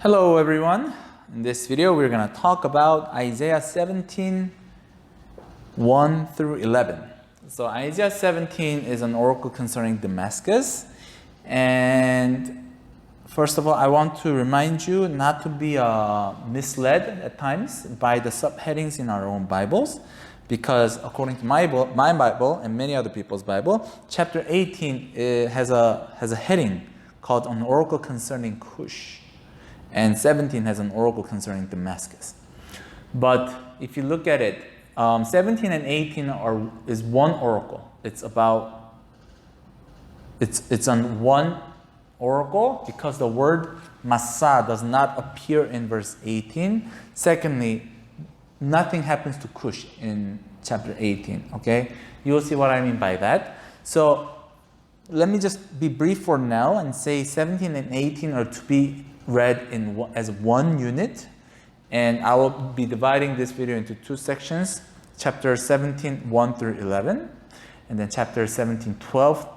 Hello everyone. In this video we're going to talk about Isaiah 17, 1 through 11. So Isaiah 17 is an oracle concerning Damascus. And first of all, I want to remind you not to be misled at times by the subheadings in our own Bibles. Because according to my Bible and many other people's Bible, chapter 18 has a heading called An Oracle Concerning Cush. And 17 has an oracle concerning Damascus. But if you look at it, 17 and 18 is one oracle. It's on one oracle because the word Massa does not appear in verse 18. Secondly, nothing happens to Cush in chapter 18. Okay, you will see what I mean by that. So let me just be brief for now and say 17 and 18 are to be read as one unit, and I will be dividing this video into two sections: chapter 17, 1 through 11, and then chapter 17, 12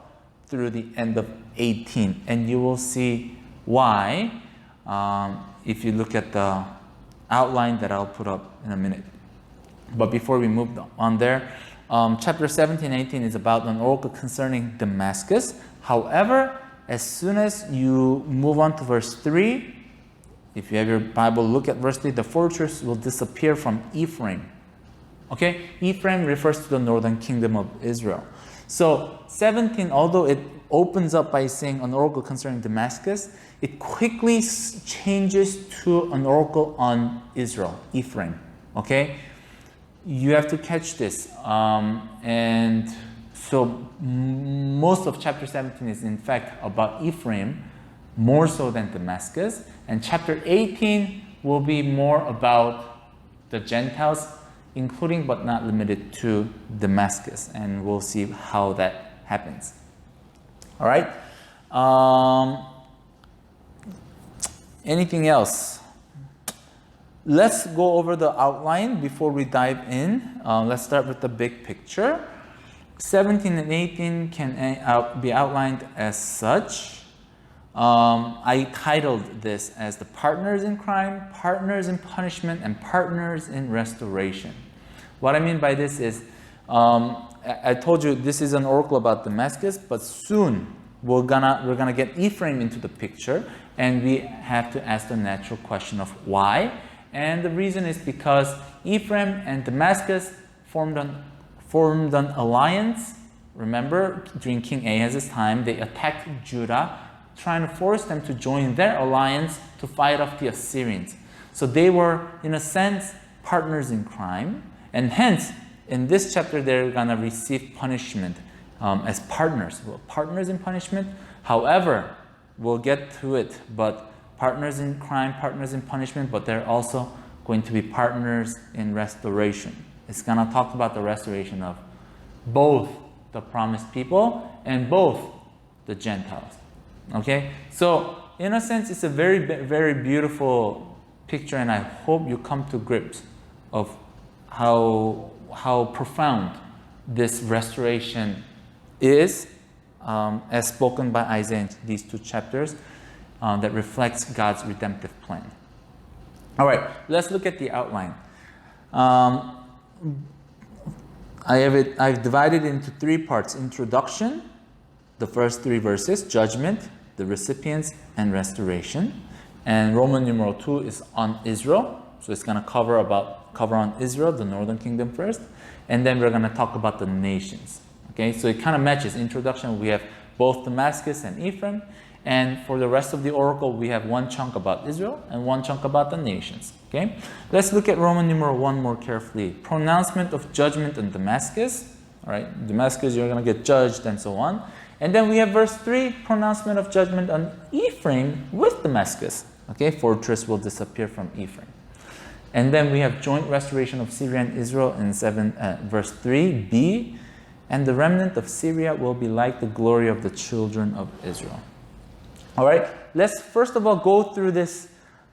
through the end of 18. And you will see why if you look at the outline that I'll put up in a minute. But before we move on there, chapter 17, 18 is about an oracle concerning Damascus. However, as soon as you move on to verse 3, if you have your Bible, look at verse 3, the fortress will disappear from Ephraim. Okay? Ephraim refers to the northern kingdom of Israel. So 17, although it opens up by saying an oracle concerning Damascus, it quickly changes to an oracle on Israel, Ephraim. Okay? You have to catch this. And so most of chapter 17 is in fact about Ephraim, more so than Damascus. And chapter 18 will be more about the Gentiles, including but not limited to Damascus. And we'll see how that happens. All right. Anything else? Let's go over the outline before we dive in. Let's start with the big picture. 17 and 18 can be outlined as such. I titled this as the partners in crime, partners in punishment, and partners in restoration. What I mean by this is, I told you this is an oracle about Damascus, but soon we're gonna get Ephraim into the picture, and we have to ask the natural question of why. And the reason is because Ephraim and Damascus formed an alliance. Remember, during King Ahaz's time, they attacked Judah, trying to force them to join their alliance to fight off the Assyrians. So they were, in a sense, partners in crime, and hence, in this chapter, they're gonna receive punishment as partners. Well, partners in punishment. However, we'll get to it, but partners in crime, partners in punishment, but they're also going to be partners in restoration. It's gonna talk about the restoration of both the promised people and both the Gentiles. Okay, so in a sense, it's a very, very beautiful picture, and I hope you come to grips of how profound this restoration is, as spoken by Isaiah in these two chapters, that reflects God's redemptive plan. All right, let's look at the outline. I've divided it into three parts: introduction, the first three verses, judgment, the recipients, and restoration. And Roman numeral 2 is on Israel. So it's going to cover on Israel, the northern kingdom first. And then we're going to talk about the nations. Okay, so it kind of matches. Introduction, we have both Damascus and Ephraim. And for the rest of the oracle, we have one chunk about Israel and one chunk about the nations. Okay, let's look at Roman numeral 1 more carefully. Pronouncement of judgment on Damascus. All right, Damascus, you're going to get judged, and so on. And then we have verse 3, pronouncement of judgment on Ephraim with Damascus. Okay, fortress will disappear from Ephraim. And then we have joint restoration of Syria and Israel in verse 3b. And the remnant of Syria will be like the glory of the children of Israel. All right, let's first of all go through this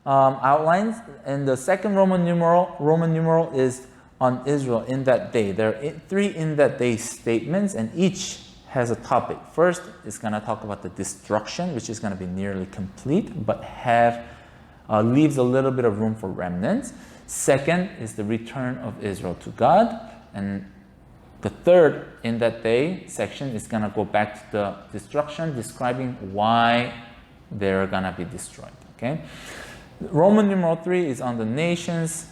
outlines. And the second Roman numeral is on Israel in that day. There are three in that day statements, and each has a topic. First, it's going to talk about the destruction, which is going to be nearly complete, but have leaves a little bit of room for remnants. Second is the return of Israel to God. And the third in that day section is going to go back to the destruction, describing why they're going to be destroyed. Okay? Roman numeral 3 is on the nations.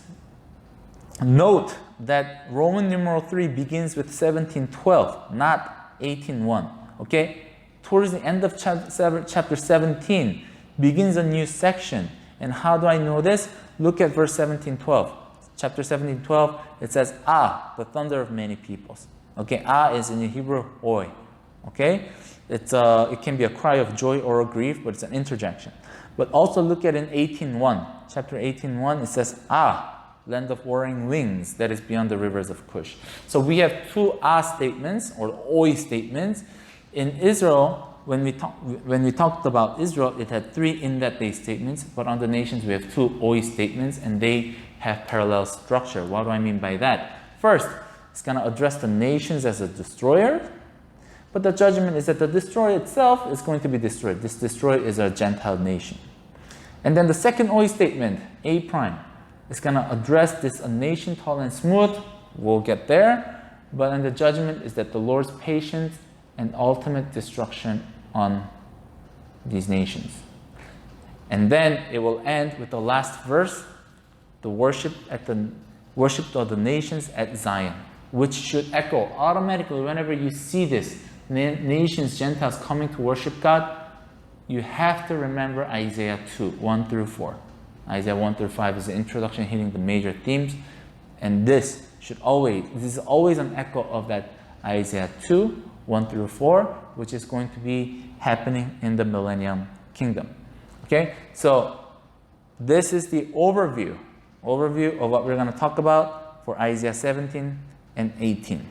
Note that Roman numeral 3 begins with 1712, not 18:1. Okay? Towards the end of chapter 17 begins a new section. And how do I know this? Look at verse 17:12. Chapter 17:12, it says, the thunder of many peoples. Okay, is in the Hebrew, oi. Okay? It can be a cry of joy or a grief, but it's an interjection. But also look at in 18:1. Chapter 18:1, it says, land of warring wings that is beyond the rivers of Cush. So we have two statements, or oi statements. In Israel, when we talked about Israel, it had 3 in that day statements, but on the nations we have 2 oi statements, and they have parallel structure. What do I mean by that? First, it's going to address the nations as a destroyer, but the judgment is that the destroyer itself is going to be destroyed. This destroyer is a Gentile nation. And then the second oi statement, A prime, is going to address this a nation tall and smooth. We'll get there. But then the judgment is that the Lord's patience and ultimate destruction on these nations. And then it will end with the last verse, the worship of the nations at Zion, which should echo automatically whenever you see this, nations, Gentiles coming to worship God, you have to remember Isaiah 2, 1 through 4. Isaiah 1 through 5 is the introduction hitting the major themes, and this is always an echo of that Isaiah 2, 1 through 4, which is going to be happening in the millennium kingdom. Okay, so this is the overview of what we're going to talk about for Isaiah 17 and 18.